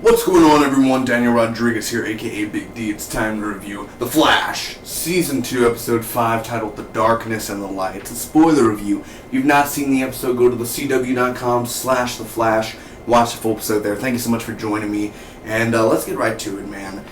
What's going on, everyone? Daniel Rodriguez here, aka Big D. It's time to review The Flash, Season 2, Episode 5, titled The Darkness and the Light. It's a spoiler review. If you've not seen the episode, go to thecw.com/theflash. Watch the full episode there. Thank you so much for joining me. And let's get right to it, man.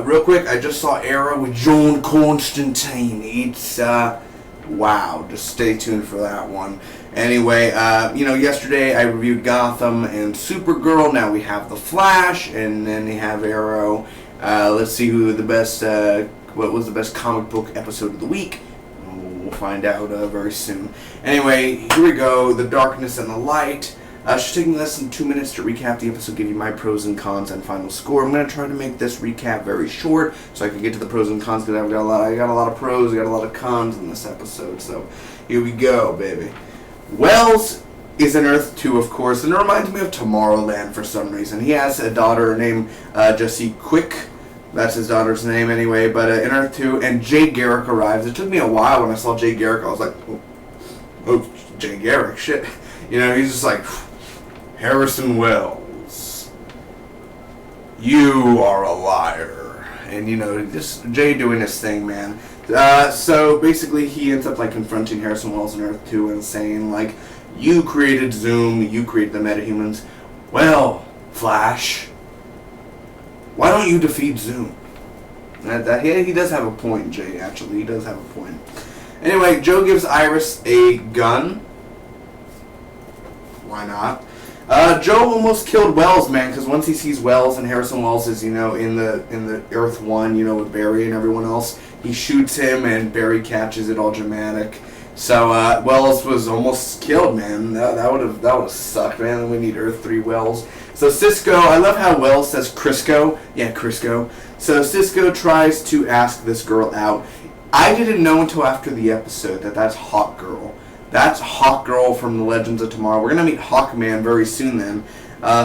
Real quick, I just saw Arrow with John Constantine. It's, wow. Just stay tuned for that one. Anyway, yesterday I reviewed Gotham and Supergirl. Now we have The Flash, and then we have Arrow. Let's see who the best, what was the best comic book episode of the week. We'll find out very soon. Anyway, here we go. The Darkness and the Light. Should take less than 2 minutes to recap the episode, give you my pros and cons and final score. I'm going to try to make this recap very short so I can get to the pros and cons, because I got a lot of pros, I got a lot of cons in this episode. So here we go, baby. Wells is in Earth 2, of course, and it reminds me of Tomorrowland for some reason. He has a daughter named Jessie Quick. That's his daughter's name anyway, but in Earth 2, and Jay Garrick arrives. It took me a while when I saw Jay Garrick. I was like, oh, Jay Garrick, shit. He's just like, Harrison Wells, you are a liar. And, just Jay doing his thing, man. So basically he ends up confronting Harrison Wells in Earth 2 and saying you created Zoom, you created the metahumans. Well, Flash, why don't you defeat Zoom? He does have a point, Jay, actually. He does have a point. Anyway, Joe gives Iris a gun. Why not? Joe almost killed Wells, man, because once he sees Wells and Harrison Wells is, in the Earth 1, with Barry and everyone else, he shoots him and Barry catches it, all dramatic. So Wells was almost killed, man. That would have sucked, man. We need Earth 3 Wells. So Cisco, I love how Wells says Crisco. Yeah, Crisco. So Cisco tries to ask this girl out. I didn't know until after the episode that that's Hawkgirl. That's Hawkgirl from the Legends of Tomorrow. We're going to meet Hawkman very soon then.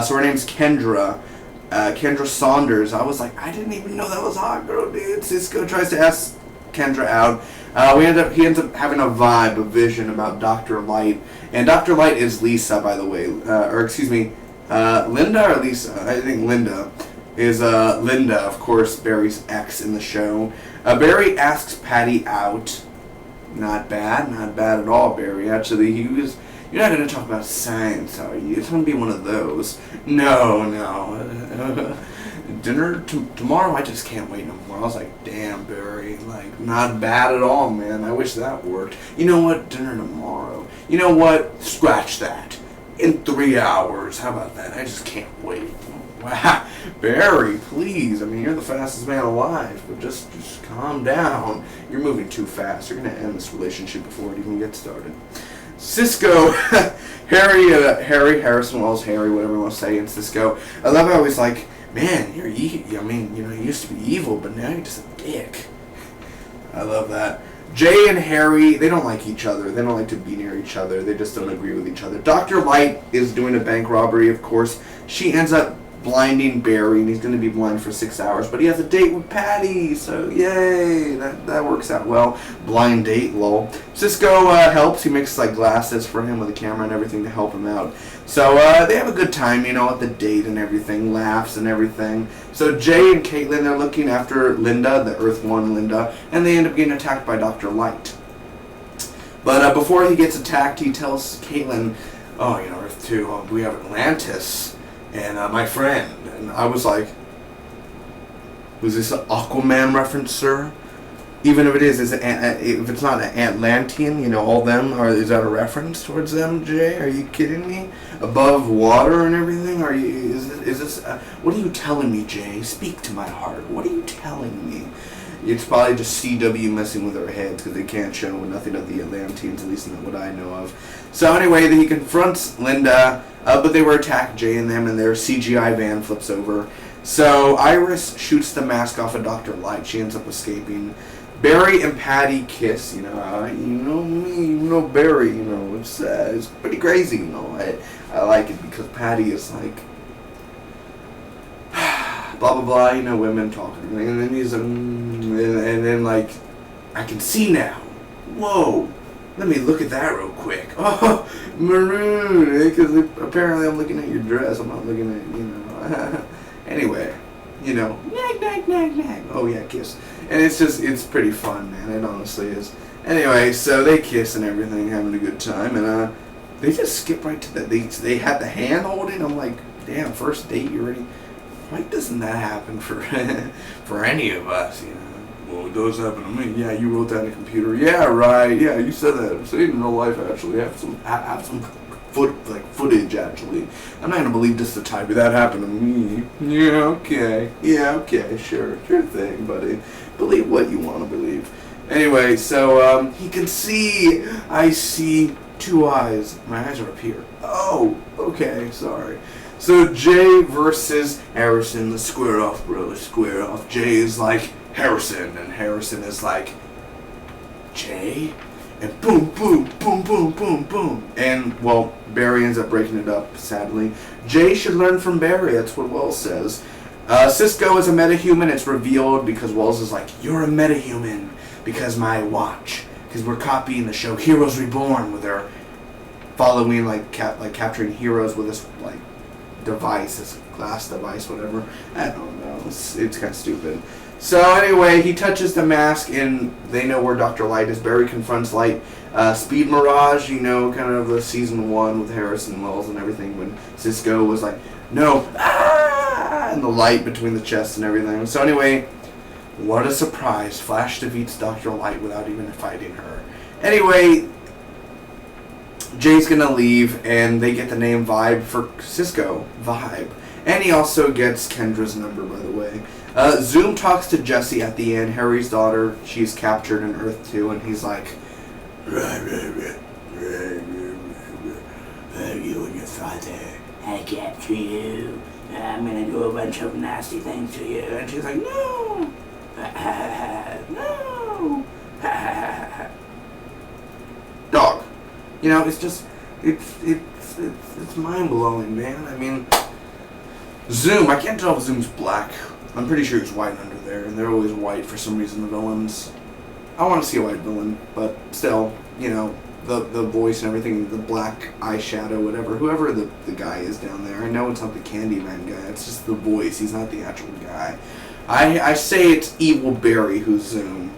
So her name's Kendra. Kendra Saunders. I was like, I didn't even know that was Hawkgirl, dude. Cisco tries to ask Kendra out. He ends up having a vision about Dr. Light. And Dr. Light is Lisa, by the way. Linda or Lisa? I think Linda. Is Linda, of course, Barry's ex in the show. Barry asks Patty out. Not bad at all, Barry. Actually, you're not going to talk about science, are you? It's going to be one of those. No. Dinner tomorrow, I just can't wait no more. I was like, damn, Barry. Not bad at all, man. I wish that worked. You know what? Dinner tomorrow. You know what? Scratch that. In 3 hours. How about that? I just can't wait. Wow. Barry, please. You're the fastest man alive, but just calm down. You're moving too fast. You're going to end this relationship before it even gets started. Cisco, Harrison Wells, Harry, whatever you want to say, and Cisco. I love how he's like, man, you're evil. You used to be evil, but now you're just a dick. I love that. Jay and Harry, they don't like each other. They don't like to be near each other. They just don't agree with each other. Dr. Light is doing a bank robbery, of course. She ends up blinding Barry, and he's going to be blind for 6 hours, but he has a date with Patty, so yay, that works out well. Blind date, lol. Cisco helps. He makes glasses for him with a camera and everything to help him out. So they have a good time, at the date and everything, laughs and everything. So Jay and Caitlin are looking after Linda, the Earth 1 Linda, and they end up getting attacked by Dr. Light. But before he gets attacked, he tells Caitlin, Earth 2, we have Atlantis. And my friend, and I was like, was this an Aquaman reference, sir? Even if it is if it's not an Atlantean, all them, is that a reference towards them, Jay? Are you kidding me? Above water and everything? Is this, what are you telling me, Jay? Speak to my heart. What are you telling me? It's probably just CW messing with our heads because they can't show nothing of the Atlanteans, at least not what I know of. So anyway, he confronts Linda, but they were attacked, Jay and them, and their CGI van flips over. So Iris shoots the mask off of Dr. Light. She ends up escaping. Barry and Patty kiss. Me, Barry. It's pretty crazy. I like it because Patty is like, blah blah blah. Women talking, and then he's and then I can see now. Whoa. Let me look at that real quick. Oh, maroon. Because apparently I'm looking at your dress. I'm not looking at, Anyway, nag, nag, nag, nag. Oh yeah, kiss. And it's pretty fun, man. It honestly is. Anyway, so they kiss and everything, having a good time, and they just skip right to that. They had the hand holding. I'm like, damn, first date you already. Why doesn't that happen for for any of us? Well, it does happen to me. Yeah, you wrote that in a computer. Yeah, right. Yeah, you said that. Say it in real life. Actually, have some footage. Actually, I'm not gonna believe just the type of that happened to me. Yeah, okay. Yeah, okay. Sure thing, buddy. Believe what you want to believe. Anyway, so he can see. I see 2 eyes. My eyes are up here. Oh, okay. Sorry. So Jay versus Harrison. The square off, bro. Square off. Jay is like Harrison, and Harrison is like Jay, and boom, boom, boom, boom, boom, boom, and well, Barry ends up breaking it up. Sadly, Jay should learn from Barry. That's what Wells says. Cisco is a metahuman. It's revealed because Wells is like, you're a metahuman because my watch, because we're copying the show Heroes Reborn with our following capturing heroes with this device, this glass device, whatever. I don't know. It's kind of stupid. So anyway, he touches the mask, and they know where Dr. Light is. Barry confronts Light. Speed Mirage, kind of the season 1 with Harrison Wells and everything, when Cisco was like, no, and the light between the chests and everything. So anyway, what a surprise. Flash defeats Dr. Light without even fighting her. Anyway, Jay's gonna leave, and they get the name Vibe for Cisco. Vibe. And he also gets Kendra's number, by the way. Zoom talks to Jessie at the end, Harry's daughter. She's captured in Earth 2, and he's like, you and your father, I capture you. I'm gonna do a bunch of nasty things to you. And she's like, no. No. Dog. It's just, it's mind-blowing, man. I mean, Zoom, I can't tell if Zoom's black. I'm pretty sure he's white under there, and they're always white for some reason, the villains. I want to see a white villain, but still, the voice and everything, the black eyeshadow, whatever, whoever the guy is down there. I know it's not the Candyman guy, it's just the voice, he's not the actual guy. I say it's Evil Barry who's Zoom.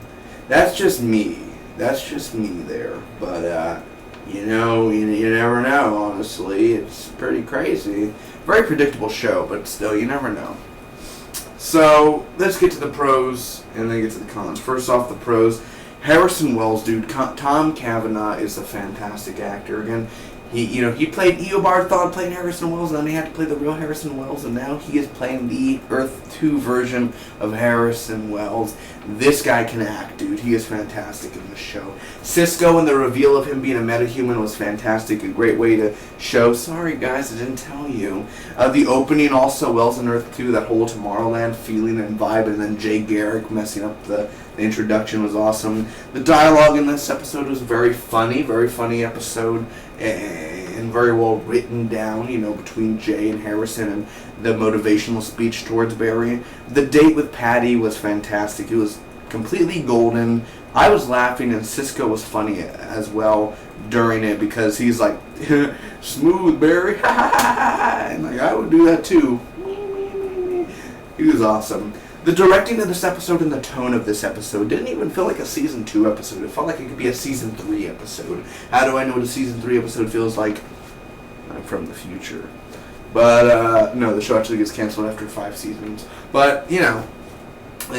That's just me there, but, you never know, honestly. It's pretty crazy. Very predictable show, but still, you never know. So, let's get to the pros, and then get to the cons. First off, the pros. Harrison Wells, dude. Tom Cavanaugh is a fantastic actor. Again, he played Eobard Thawne, playing Harrison Wells, and then he had to play the real Harrison Wells, and now he is playing the Earth 2 version of Harrison Wells. This guy can act, dude. He is fantastic in this show. Cisco and the reveal of him being a metahuman was fantastic. A great way to show, sorry guys, I didn't tell you. The opening also, Wells in Earth 2, that whole Tomorrowland feeling and vibe, and then Jay Garrick messing up the introduction was awesome. The dialogue in this episode was very funny episode, and very well written down, between Jay and Harrison, and the motivational speech towards Barry. The date with Patty was fantastic. It was completely golden. I was laughing, and Cisco was funny as well during it, because he's like, smooth, Barry, and I would do that too. He was awesome. The directing of this episode and the tone of this episode didn't even feel like a Season 2 episode. It felt like it could be a Season 3 episode. How do I know what a Season 3 episode feels like? I'm from the future. But, no, the show actually gets canceled after 5 seasons. But, it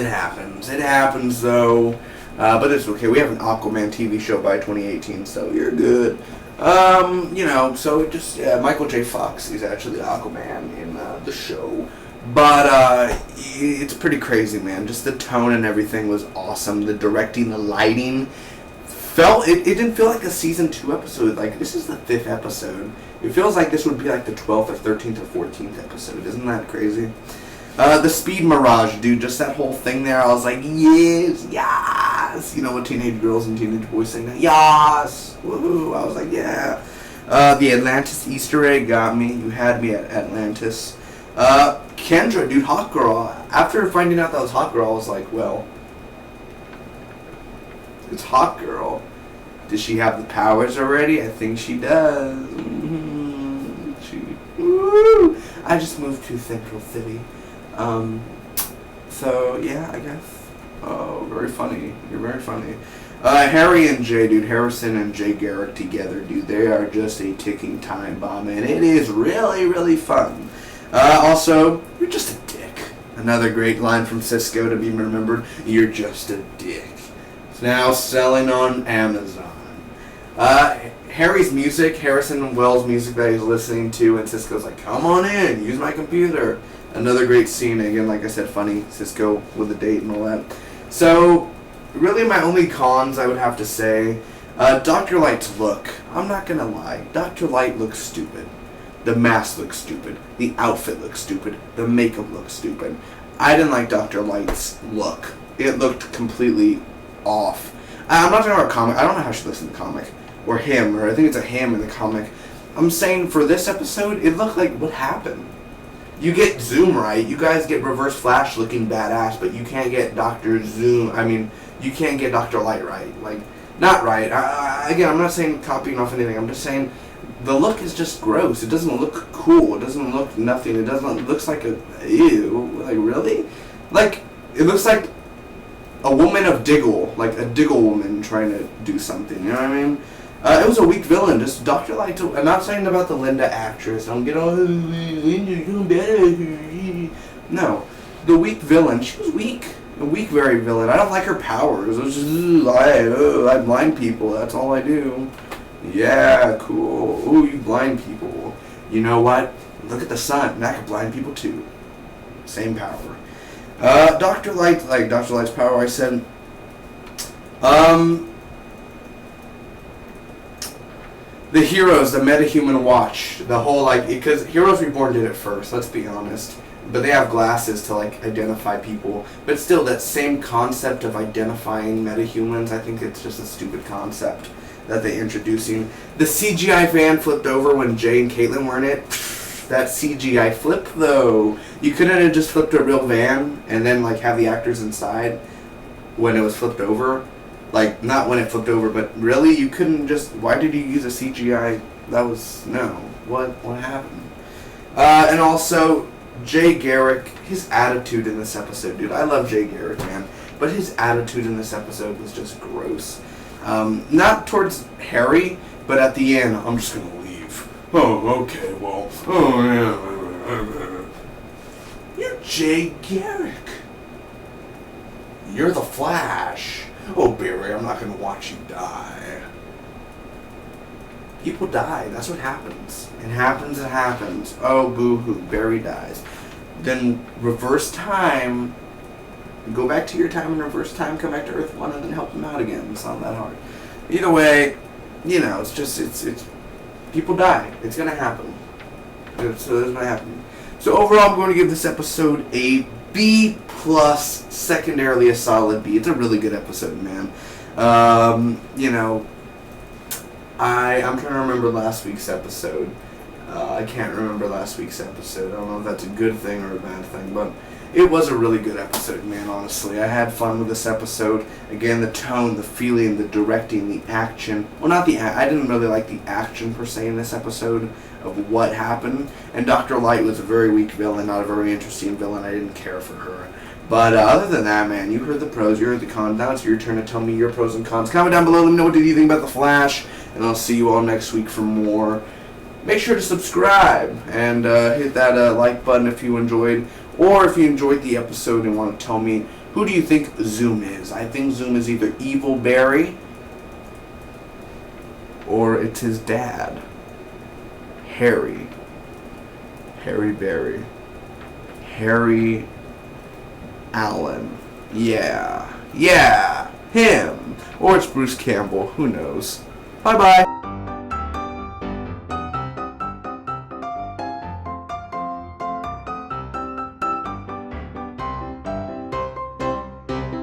happens. It happens, though. But it's okay. We have an Aquaman TV show by 2018, so you're good. So it just, Michael J. Fox is actually Aquaman in the show. But it's pretty crazy, man. Just the tone and everything was awesome. The directing, the lighting, it didn't feel like a Season 2 episode. Like, this is the 5th episode. It feels like this would be like the 12th or 13th or 14th episode. Isn't that crazy? The Speed Mirage, dude, just that whole thing there, I was like, yes, yes. What teenage girls and teenage boys say now? Yes, woohoo. I was like, yeah. The Atlantis Easter egg got me. You had me at Atlantis. Kendra, dude, Hot Girl. After finding out that was Hot Girl, I was like, well, it's Hot Girl. Does she have the powers already? I think she does. Mm-hmm. Woo! I just moved to Central City. So yeah, I guess. Oh, very funny. You're very funny. Harry and Jay, dude, Harrison and Jay Garrick together, dude, they are just a ticking time bomb, and it is really, really fun. Also, you're just a dick. Another great line from Cisco to be remembered. You're just a dick. It's now selling on Amazon. Harry's music, Harrison Wells' music that he's listening to, and Cisco's like, come on in, use my computer. Another great scene, again, like I said, funny, Cisco with a date and all that. So, really my only cons, I would have to say, Dr. Light's look. I'm not gonna lie, Dr. Light looks stupid. The mask looks stupid. The outfit looks stupid. The makeup looks stupid. I didn't like Dr. Light's look. It looked completely off. I'm not talking about a comic. I don't know how she looks in the comic. Or him, or I think it's a him in the comic. I'm saying for this episode, it looked like what happened. You get Zoom right. You guys get Reverse Flash looking badass, but you can't get Dr. Zoom. I mean, you can't get Dr. Light right. Like, not right. Again, I'm not saying copying off anything. I'm just saying the look is just gross. It doesn't look cool. It doesn't look nothing. It doesn't. It looks like a ew. Like really? Like it looks like a woman of Diggle, like a Diggle woman trying to do something. You know what I mean? It was a weak villain. Just Dr. Light. I'm not saying about the Linda actress. Don't get all Linda doing better. No, the weak villain. She was weak. A weak, very villain. I don't like her powers. It was just I blind people. That's all I do. Yeah, cool. Ooh, you blind people. You know what? Look at the sun. That could blind people too. Same power. Dr. Light, like Dr. Light's power. I said. The heroes, the metahuman watch, the whole like, because Heroes Reborn did it first. Let's be honest. But they have glasses to like identify people. But still, that same concept of identifying metahumans, I think it's just a stupid concept that they're introducing. The CGI van flipped over when Jay and Caitlin were in it. That CGI flip though. You couldn't have just flipped a real van and then like have the actors inside when it was flipped over. Like, not when it flipped over, but really? You couldn't just... Why did you use a CGI? That was... No. What happened? And also, Jay Garrick, his attitude in this episode, dude. I love Jay Garrick, man. But his attitude in this episode was just gross. Not towards Harry, but at the end, I'm just gonna leave. Oh, okay, well... Oh, yeah. You're Jay Garrick. You're the Flash. Oh, Barry, I'm not going to watch you die. People die. That's what happens. It happens. Oh, boo-hoo. Barry dies. Then reverse time. Go back to your time in reverse time, come back to Earth 1, and then help them out again. It's not that hard. Either way, you know, it's just, it's people die. It's going to happen. So that's going to happen. So overall, I'm going to give this episode a B+, secondarily a solid B. It's a really good episode, man. You know, I'm trying to remember last week's episode. I can't remember last week's episode. I don't know if that's a good thing or a bad thing, but it was a really good episode, man, honestly. I had fun with this episode. Again, the tone, the feeling, the directing, the action. Well, not the I didn't really like the action, per se, in this episode of what happened. And Dr. Light was a very weak villain, not a very interesting villain. I didn't care for her. But other than that, man, you heard the pros, you heard the cons. Now it's your turn to tell me your pros and cons. Comment down below, let me know what you think about The Flash. And I'll see you all next week for more. Make sure to subscribe and hit that like button if you enjoyed. Or if you enjoyed the episode and want to tell me, who do you think Zoom is? I think Zoom is either Evil Barry or it's his dad, Harry. Harry Barry. Harry Allen. Yeah, him. Or it's Bruce Campbell. Who knows? Bye-bye.